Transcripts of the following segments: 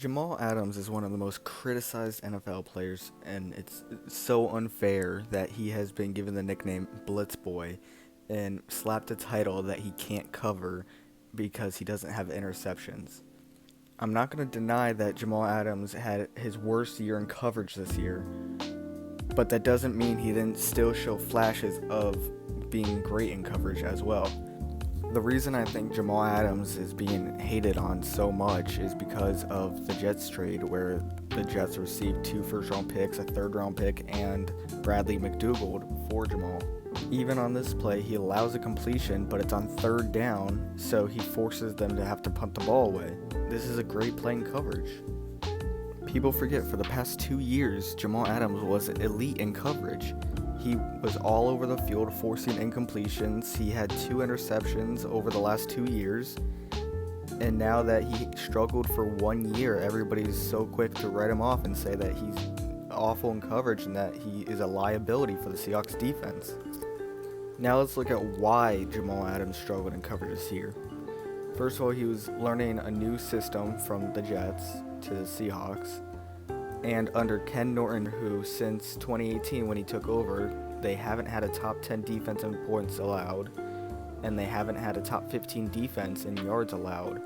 Jamal Adams is one of the most criticized NFL players, and it's so unfair that he has been given the nickname Blitz Boy and slapped a title that he can't cover because he doesn't have interceptions. I'm not going to deny that Jamal Adams had his worst year in coverage this year, but that doesn't mean he didn't still show flashes of being great in coverage as well. The reason I think Jamal Adams is being hated on so much is because of the Jets trade, where the Jets received 2 first-round picks, a third-round pick, and Bradley McDougald for Jamal. Even on this play, he allows a completion, but it's on third down, so he forces them to have to punt the ball away. This is a great play in coverage. People forget, for the past 2 years, Jamal Adams was elite in coverage. He was all over the field forcing incompletions. He had 2 interceptions over the last 2 years. And now that he struggled for 1 year, everybody's so quick to write him off and say that he's awful in coverage and that he is a liability for the Seahawks defense. Now let's look at why Jamal Adams struggled in coverage this year. First of all, he was learning a new system from the Jets to the Seahawks. And under Ken Norton, who since 2018 when he took over, they haven't had a top 10 defense in points allowed, and they haven't had a top 15 defense in yards allowed.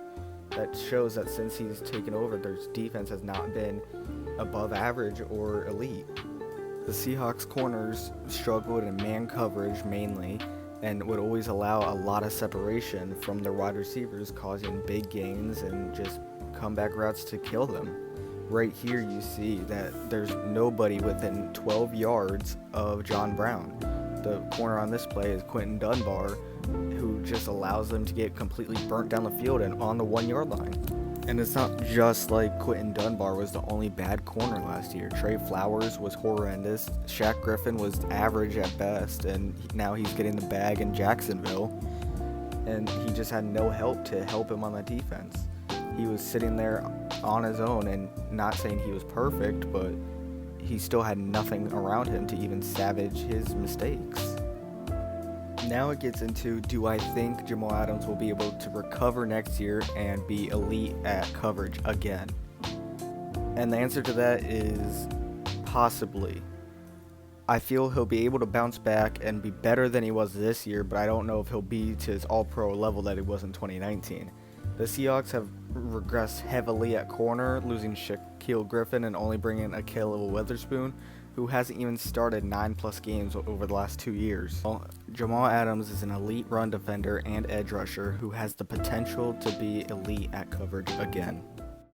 That shows that since he's taken over, their defense has not been above average or elite. The Seahawks corners struggled in man coverage mainly, and would always allow a lot of separation from their wide receivers, causing big gains and just comeback routes to kill them. Right here you see that there's nobody within 12 yards of John Brown. The corner on this play is Quentin Dunbar, who just allows them to get completely burnt down the field and on the 1 yard line. And it's not just like Quentin Dunbar was the only bad corner last year. Trey Flowers was horrendous. Shaq Griffin was average at best, and now he's getting the bag in Jacksonville. And he just had no help to help him on that defense. He was sitting there on his own, and not saying he was perfect, but he still had nothing around him to even savage his mistakes. Now it gets into, do I think Jamal Adams will be able to recover next year and be elite at coverage again? And the answer to that is possibly. I feel he'll be able to bounce back and be better than he was this year, but I don't know if he'll be to his all-pro level that he was in 2019. The Seahawks have regressed heavily at corner, losing Shaquille Griffin and only bringing Ahkello Witherspoon, who hasn't even started 9+ games over the last 2 years. Jamal Adams is an elite run defender and edge rusher who has the potential to be elite at coverage again.